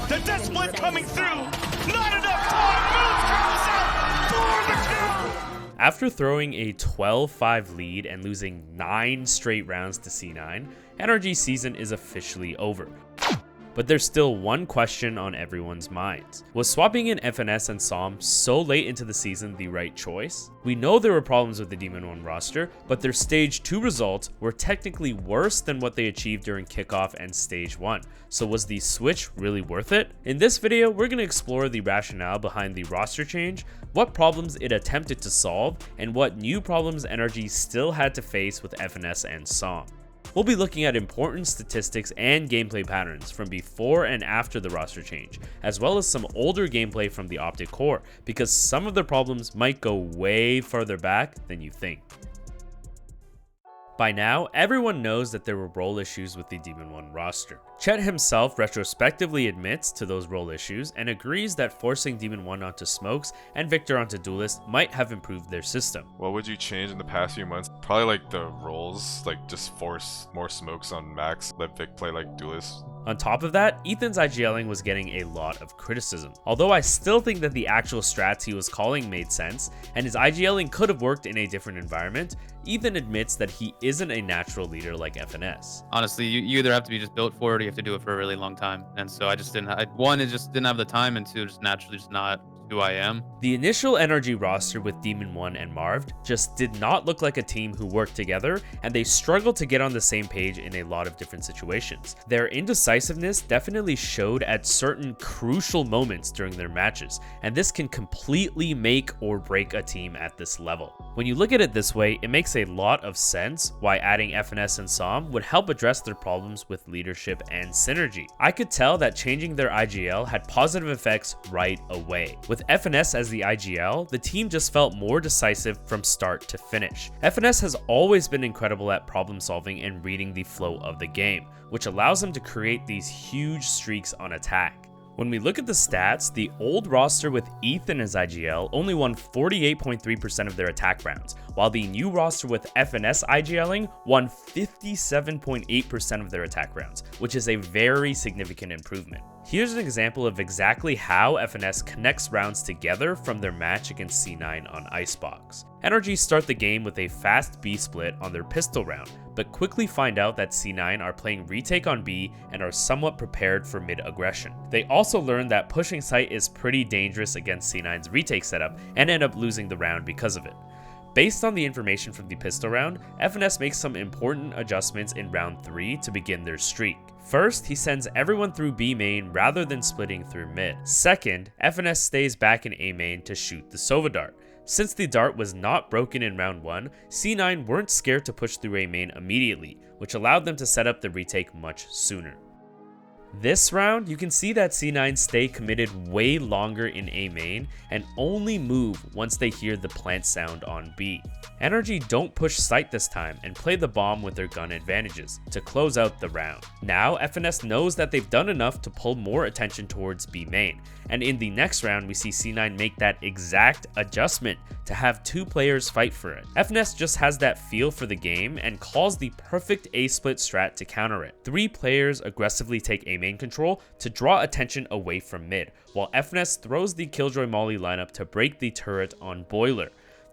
The death split coming through. Not enough time. Moves curls out for the kill. After throwing a 12-5 lead and losing 9 straight rounds to C9, NRG's season is officially over. But there's still one question on everyone's minds. Was swapping in FNS and Psalm so late into the season the right choice? We know there were problems with the Demon 1 roster, but their Stage 2 results were technically worse than what they achieved during kickoff and Stage 1. So was the switch really worth it? In this video, we're going to explore the rationale behind the roster change, what problems it attempted to solve, and what new problems NRG still had to face with FNS and Psalm. We'll be looking at important statistics and gameplay patterns from before and after the roster change, as well as some older gameplay from the Optic core, because some of the problems might go way further back than you think. By now, everyone knows that there were role issues with the Demon 1 roster. Chet himself retrospectively admits to those role issues and agrees that forcing Demon 1 onto Smokes and Victor onto Duelist might have improved their system. What would you change in the past few months? Probably like the roles, like just force more Smokes on Max, let Vic play like Duelist. On top of that, Ethan's IGLing was getting a lot of criticism. Although I still think that the actual strats he was calling made sense, and his IGLing could have worked in a different environment, Ethan admits that he isn't a natural leader like FNS. Honestly, you either have to be just built for it or you have to do it for a really long time. And so I just didn't, one, it just didn't have the time, and two, just naturally just not who I am. The initial NRG roster with Demon 1 and Marv just did not look like a team who worked together, and they struggled to get on the same page in a lot of different situations. Their indecisiveness definitely showed at certain crucial moments during their matches, and this can completely make or break a team at this level. When you look at it this way, it makes a lot of sense why adding FNS and Psalm would help address their problems with leadership and synergy. I could tell that changing their IGL had positive effects right away. With FNS as the IGL, the team just felt more decisive from start to finish. FNS has always been incredible at problem solving and reading the flow of the game, which allows them to create these huge streaks on attack. When we look at the stats, the old roster with Ethan as IGL only won 48.3% of their attack rounds, while the new roster with FNS IGLing won 57.8% of their attack rounds, which is a very significant improvement. Here's an example of exactly how FNS connects rounds together from their match against C9 on Icebox. NRG start the game with a fast B split on their pistol round, but quickly find out that C9 are playing retake on B and are somewhat prepared for mid aggression. They also learn that pushing site is pretty dangerous against C9's retake setup and end up losing the round because of it. Based on the information from the pistol round, FNS makes some important adjustments in round 3 to begin their streak. First, he sends everyone through B main rather than splitting through mid. Second, FNS stays back in A main to shoot the Sova dart. Since the dart was not broken in round 1, C9 weren't scared to push through A main immediately, which allowed them to set up the retake much sooner. This round, you can see that C9 stay committed way longer in A main and only move once they hear the plant sound on B. NRG don't push site this time and play the bomb with their gun advantages to close out the round. Now FNS knows that they've done enough to pull more attention towards B main, and in the next round we see C9 make that exact adjustment to have 2 players fight for it. FNS just has that feel for the game and calls the perfect A split strat to counter it. 3 players aggressively take A main control to draw attention away from mid, while FNS throws the Killjoy Molly lineup to break the turret on Boiler.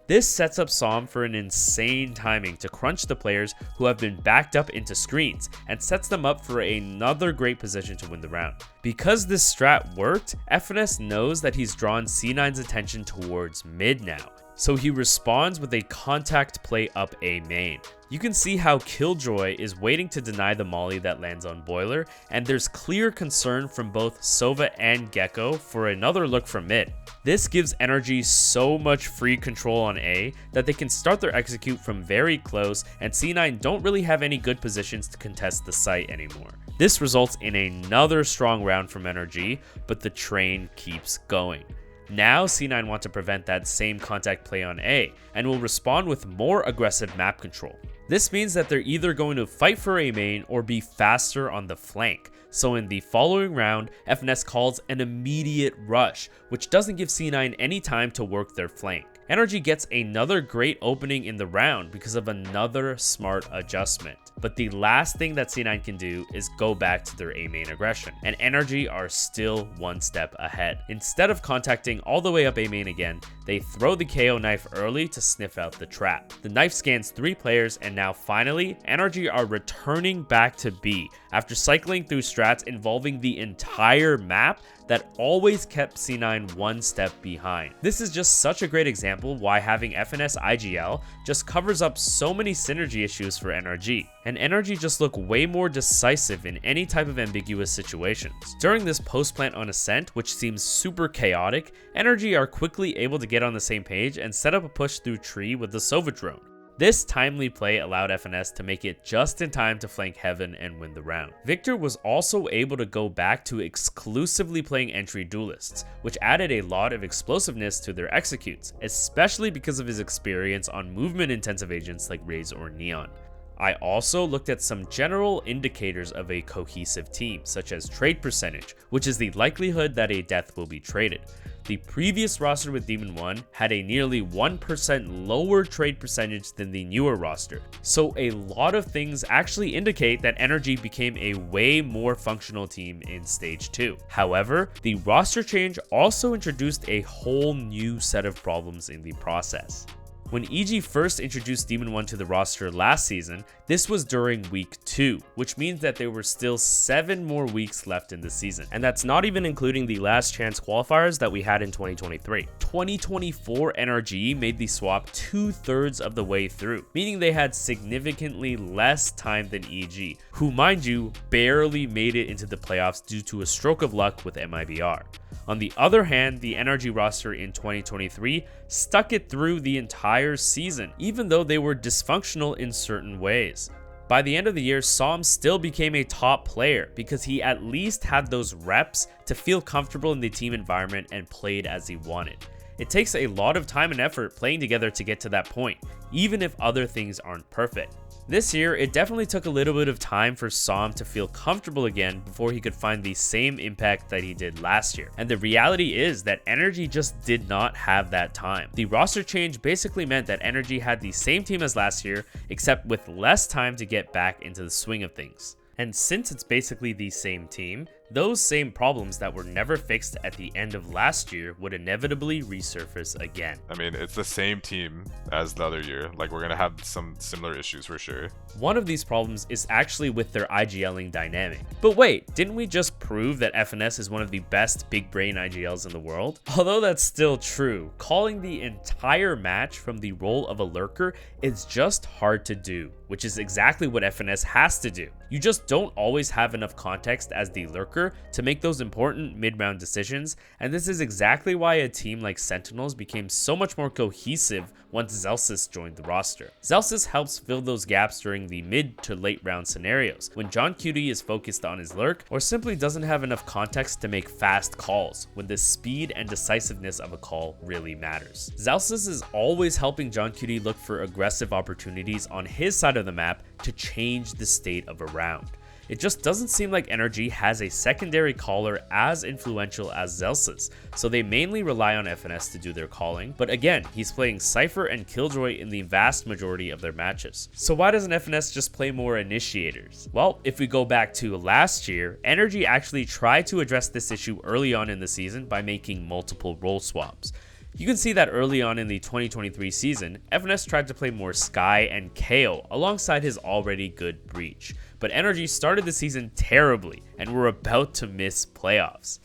This sets up Psalm for an insane timing to crunch the players who have been backed up into screens, and sets them up for another great position to win the round. Because this strat worked, FNS knows that he's drawn C9's attention towards mid now, so he responds with a contact play up A main. You can see how Killjoy is waiting to deny the molly that lands on Boiler, and there's clear concern from both Sova and Gecko for another look from mid. This gives NRG so much free control on A that they can start their execute from very close, and C9 don't really have any good positions to contest the site anymore. This results in another strong round from NRG, but the train keeps going. Now C9 want to prevent that same contact play on A, and will respond with more aggressive map control. This means that they're either going to fight for A main or be faster on the flank. So in the following round, FNS calls an immediate rush, which doesn't give C9 any time to work their flank. NRG gets another great opening in the round because of another smart adjustment. But the last thing that C9 can do is go back to their A main aggression, and NRG are still one step ahead. Instead of contacting all the way up A main again, they throw the KO knife early to sniff out the trap. The knife scans 3 players, and now finally, NRG are returning back to B after cycling through strats involving the entire map that always kept C9 one step behind. This is just such a great example why having FNS IGL just covers up so many synergy issues for NRG, and NRG just look way more decisive in any type of ambiguous situations. During this post plant on Ascent, which seems super chaotic, NRG are quickly able to get on the same page and set up a push through tree with the Sova drone. This timely play allowed FNS to make it just in time to flank Heaven and win the round. Victor was also able to go back to exclusively playing entry duelists, which added a lot of explosiveness to their executes, especially because of his experience on movement intensive agents like Raze or Neon. I also looked at some general indicators of a cohesive team, such as trade percentage, which is the likelihood that a death will be traded. The previous roster with Demon 1 had a nearly 1% lower trade percentage than the newer roster, so a lot of things actually indicate that NRG became a way more functional team in Stage 2. However, the roster change also introduced a whole new set of problems in the process. When EG first introduced Demon 1 to the roster last season, this was during week 2, which means that there were still 7 more weeks left in the season. And that's not even including the last chance qualifiers that we had in 2023. 2024 NRG made the swap 2/3 of the way through, meaning they had significantly less time than EG, who, mind you, barely made it into the playoffs due to a stroke of luck with MIBR. On the other hand, the NRG roster in 2023 stuck it through the entire season, even though they were dysfunctional in certain ways. By the end of the year, Som still became a top player because he at least had those reps to feel comfortable in the team environment and played as he wanted. It takes a lot of time and effort playing together to get to that point, even if other things aren't perfect. This year, it definitely took a little bit of time for Som to feel comfortable again before he could find the same impact that he did last year. And the reality is that NRG just did not have that time. The roster change basically meant that NRG had the same team as last year, except with less time to get back into the swing of things. And since it's basically the same team, those same problems that were never fixed at the end of last year would inevitably resurface again. I mean, it's the same team as the other year. Like, we're gonna have some similar issues for sure. One of these problems is actually with their IGLing dynamic. But wait, didn't we just prove that FNS is one of the best big brain IGLs in the world? Although that's still true, calling the entire match from the role of a lurker is just hard to do, which is exactly what FNS has to do. You just don't always have enough context as the lurker to make those important mid-round decisions, and this is exactly why a team like Sentinels became so much more cohesive once Zelsis joined the roster. Zelsis helps fill those gaps during the mid to late round scenarios, when John Cutie is focused on his lurk or simply doesn't have enough context to make fast calls, when the speed and decisiveness of a call really matters. Zelsis is always helping John Cutie look for aggressive opportunities on his side of the map to change the state of a round. It just doesn't seem like NRG has a secondary caller as influential as Zelsis, so they mainly rely on FNS to do their calling, but again, he's playing Cypher and Killjoy in the vast majority of their matches. So why doesn't FNS just play more initiators? Well, if we go back to last year, NRG actually tried to address this issue early on in the season by making multiple role swaps. You can see that early on in the 2023 season, FNS tried to play more Skye and KO alongside his already good Breach, but NRG started the season terribly and were about to miss playoffs.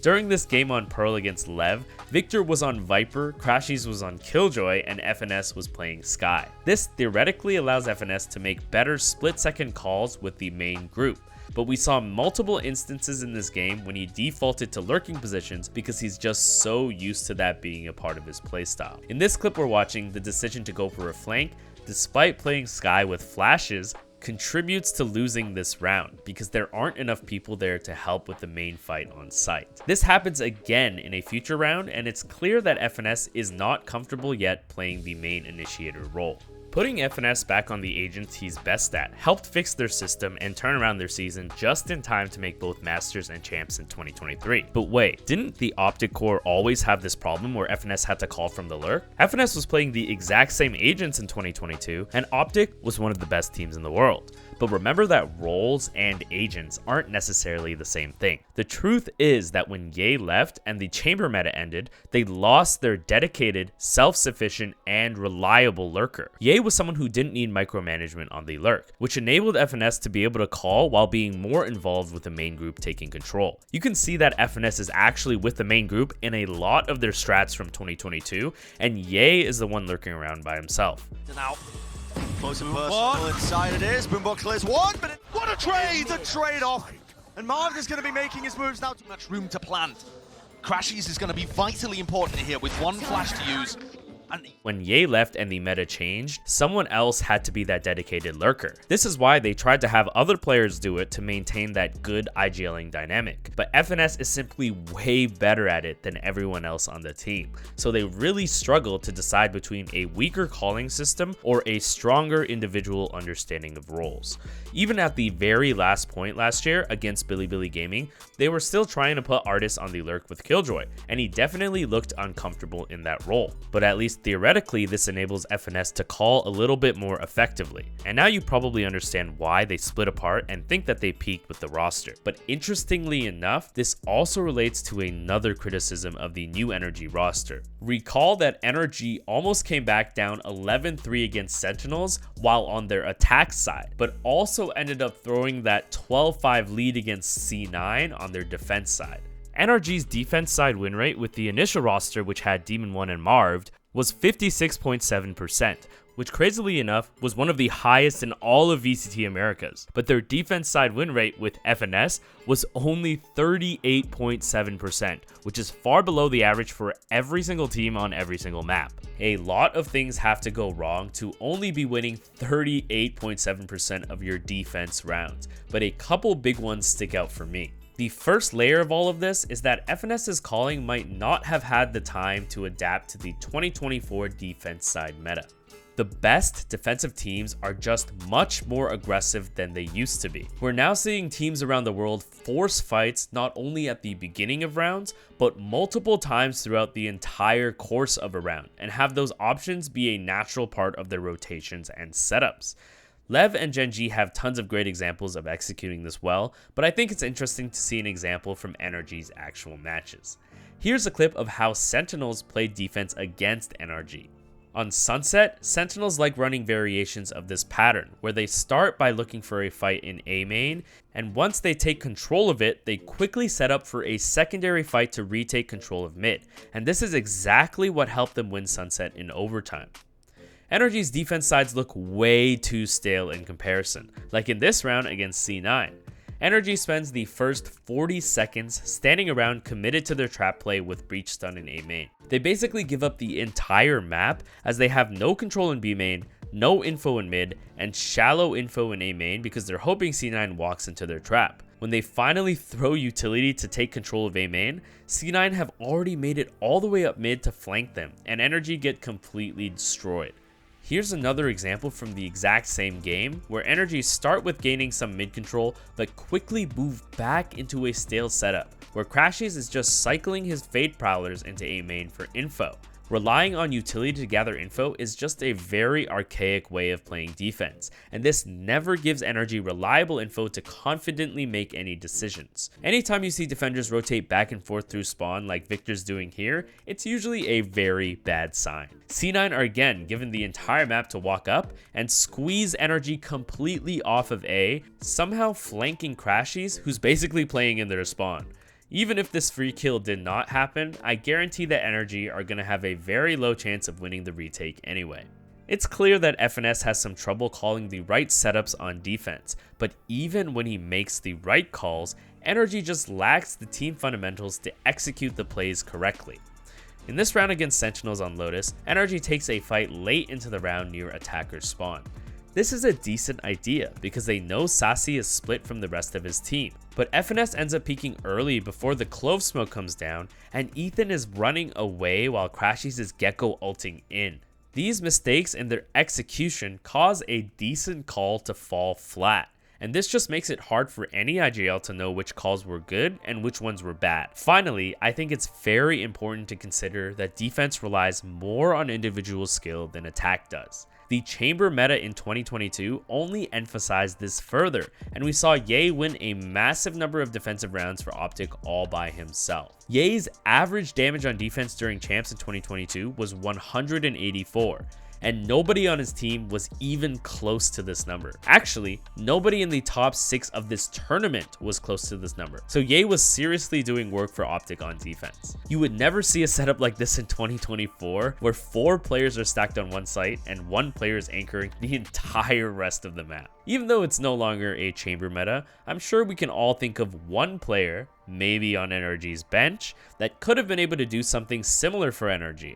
During this game on Pearl against Lev, Victor was on Viper, Crashies was on Killjoy, and FNS was playing Skye. This theoretically allows FNS to make better split-second calls with the main group, but we saw multiple instances in this game when he defaulted to lurking positions because he's just so used to that being a part of his playstyle. In this clip we're watching, the decision to go for a flank, despite playing Skye with flashes, contributes to losing this round because there aren't enough people there to help with the main fight on site. This happens again in a future round, and it's clear that FNS is not comfortable yet playing the main initiator role. Putting FNS back on the agents he's best at helped fix their system and turn around their season just in time to make both Masters and Champs in 2023. But wait, didn't the Optic core always have this problem where FNS had to call from the lurk? FNS was playing the exact same agents in 2022, and Optic was one of the best teams in the world. But remember that roles and agents aren't necessarily the same thing. The truth is that when Ye left and the chamber meta ended, they lost their dedicated, self-sufficient, and reliable lurker. Ye was someone who didn't need micromanagement on the lurk, which enabled FNS to be able to call while being more involved with the main group taking control. You can see that FNS is actually with the main group in a lot of their strats from 2022, and Ye is the one lurking around by himself. Now, close and personal inside it is. Boombot clears one, but what a trade! The trade-off. And Marv is going to be making his moves now. Too much room to plant. Crashies is going to be vitally important here with one flash to use. When Ye left and the meta changed, someone else had to be that dedicated lurker. This is why they tried to have other players do it to maintain that good IGLing dynamic. But FNS is simply way better at it than everyone else on the team. So they really struggled to decide between a weaker calling system or a stronger individual understanding of roles. Even at the very last point last year against Bilibili Gaming, they were still trying to put Artis on the lurk with Killjoy, and he definitely looked uncomfortable in that role. But at least theoretically, this enables FNS to call a little bit more effectively. And now you probably understand why they split apart and think that they peaked with the roster. But interestingly enough, this also relates to another criticism of the new NRG roster. Recall that NRG almost came back down 11-3 against Sentinels while on their attack side, but also ended up throwing that 12-5 lead against C9 on their defense side. NRG's defense side win rate with the initial roster, which had Demon 1 and Marved, was 56.7%, which crazily enough was one of the highest in all of VCT Americas. But their defense side win rate with FNS was only 38.7%, which is far below the average for every single team on every single map. A lot of things have to go wrong to only be winning 38.7% of your defense rounds, but a couple big ones stick out for me. The first layer of all of this is that FNS's calling might not have had the time to adapt to the 2024 defense side meta. The best defensive teams are just much more aggressive than they used to be. We're now seeing teams around the world force fights not only at the beginning of rounds, but multiple times throughout the entire course of a round, and have those options be a natural part of their rotations and setups. Lev and Gen.G have tons of great examples of executing this well, but I think it's interesting to see an example from NRG's actual matches. Here's a clip of how Sentinels played defense against NRG. On Sunset, Sentinels like running variations of this pattern, where they start by looking for a fight in A main, and once they take control of it, they quickly set up for a secondary fight to retake control of mid, and this is exactly what helped them win Sunset in overtime. NRG's defense sides look way too stale in comparison, like in this round against C9. NRG spends the first 40 seconds standing around committed to their trap play with breach stun in A main. They basically give up the entire map as they have no control in B main, no info in mid, and shallow info in A main because they're hoping C9 walks into their trap. When they finally throw utility to take control of A main, C9 have already made it all the way up mid to flank them, and NRG get completely destroyed. Here's another example from the exact same game, where NRG start with gaining some mid control, but quickly move back into a stale setup, where Crashies is just cycling his Fade Prowlers into A main for info. Relying on utility to gather info is just a very archaic way of playing defense, and this never gives NRG reliable info to confidently make any decisions. Anytime you see defenders rotate back and forth through spawn like Victor's doing here, it's usually a very bad sign. C9 are again given the entire map to walk up and squeeze NRG completely off of A, somehow flanking Crashies, who's basically playing in their spawn. Even if this free kill did not happen, I guarantee that NRG are going to have a very low chance of winning the retake anyway. It's clear that FNS has some trouble calling the right setups on defense, but even when he makes the right calls, NRG just lacks the team fundamentals to execute the plays correctly. In this round against Sentinels on Lotus, NRG takes a fight late into the round near attacker's spawn. This is a decent idea because they know Sassy is split from the rest of his team, but FNS ends up peeking early before the Clove smoke comes down, and Ethan is running away while Crashies is Gecko ulting in. These mistakes in their execution cause a decent call to fall flat. And this just makes it hard for any IGL to know which calls were good and which ones were bad. Finally, I think it's very important to consider that defense relies more on individual skill than attack does. The chamber meta in 2022 only emphasized this further, and we saw Ye win a massive number of defensive rounds for Optic all by himself. Ye's average damage on defense during champs in 2022 was 184. And nobody on his team was even close to this number. Actually, nobody in the top 6 of this tournament was close to this number. So Ye was seriously doing work for Optic on defense. You would never see a setup like this in 2024, where 4 players are stacked on one site and 1 player is anchoring the entire rest of the map. Even though it's no longer a chamber meta, I'm sure we can all think of one player, maybe on NRG's bench, that could have been able to do something similar for NRG.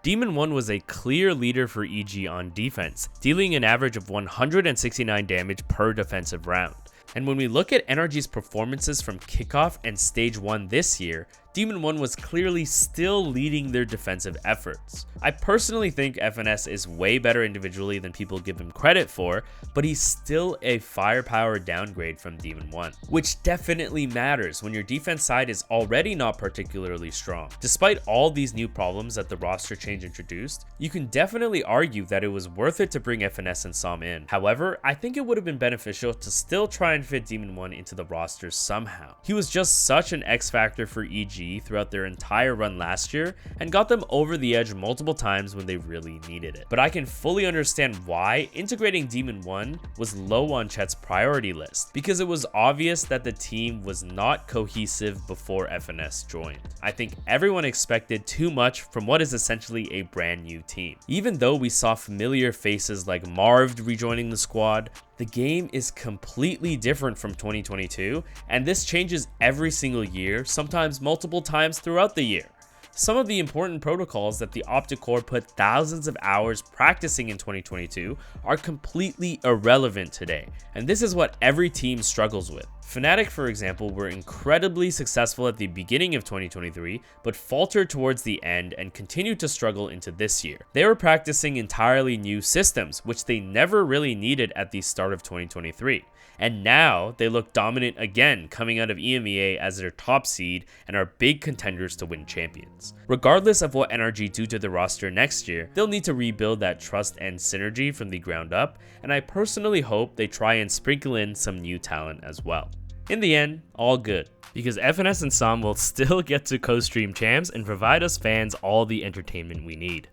Demon 1 was a clear leader for EG on defense, dealing an average of 169 damage per defensive round. And when we look at NRG's performances from kickoff and stage 1 this year, Demon 1 was clearly still leading their defensive efforts. I personally think FNS is way better individually than people give him credit for, but he's still a firepower downgrade from Demon 1, which definitely matters when your defense side is already not particularly strong. Despite all these new problems that the roster change introduced, you can definitely argue that it was worth it to bring FNS and Som in. However, I think it would have been beneficial to still try and fit Demon 1 into the roster somehow. He was just such an X factor for EG throughout their entire run last year and got them over the edge multiple times when they really needed it. But I can fully understand why integrating Demon 1 was low on Chet's priority list, because it was obvious that the team was not cohesive before FNS joined. I think everyone expected too much from what is essentially a brand new team. Even though we saw familiar faces like Marv rejoining the squad, the game is completely different from 2022, and this changes every single year, sometimes multiple times throughout the year. Some of the important protocols that the Optic Core put thousands of hours practicing in 2022 are completely irrelevant today, and this is what every team struggles with. Fnatic, for example, were incredibly successful at the beginning of 2023, but faltered towards the end and continued to struggle into this year. They were practicing entirely new systems, which they never really needed at the start of 2023. And now they look dominant again, coming out of EMEA as their top seed and are big contenders to win champions. Regardless of what NRG do to the roster next year, they'll need to rebuild that trust and synergy from the ground up, and I personally hope they try and sprinkle in some new talent as well. In the end, all good, because FNS and Som will still get to co-stream champs and provide us fans all the entertainment we need.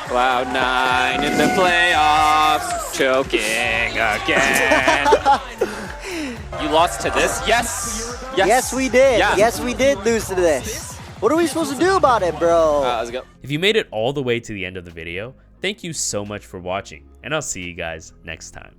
Cloud9 in the playoffs, choking again. You lost to this? Yes. Yes, we did. Yeah. Yes, we did lose to this. What are we supposed to do about it, bro? Let's go. If you made it all the way to the end of the video, thank you so much for watching, and I'll see you guys next time.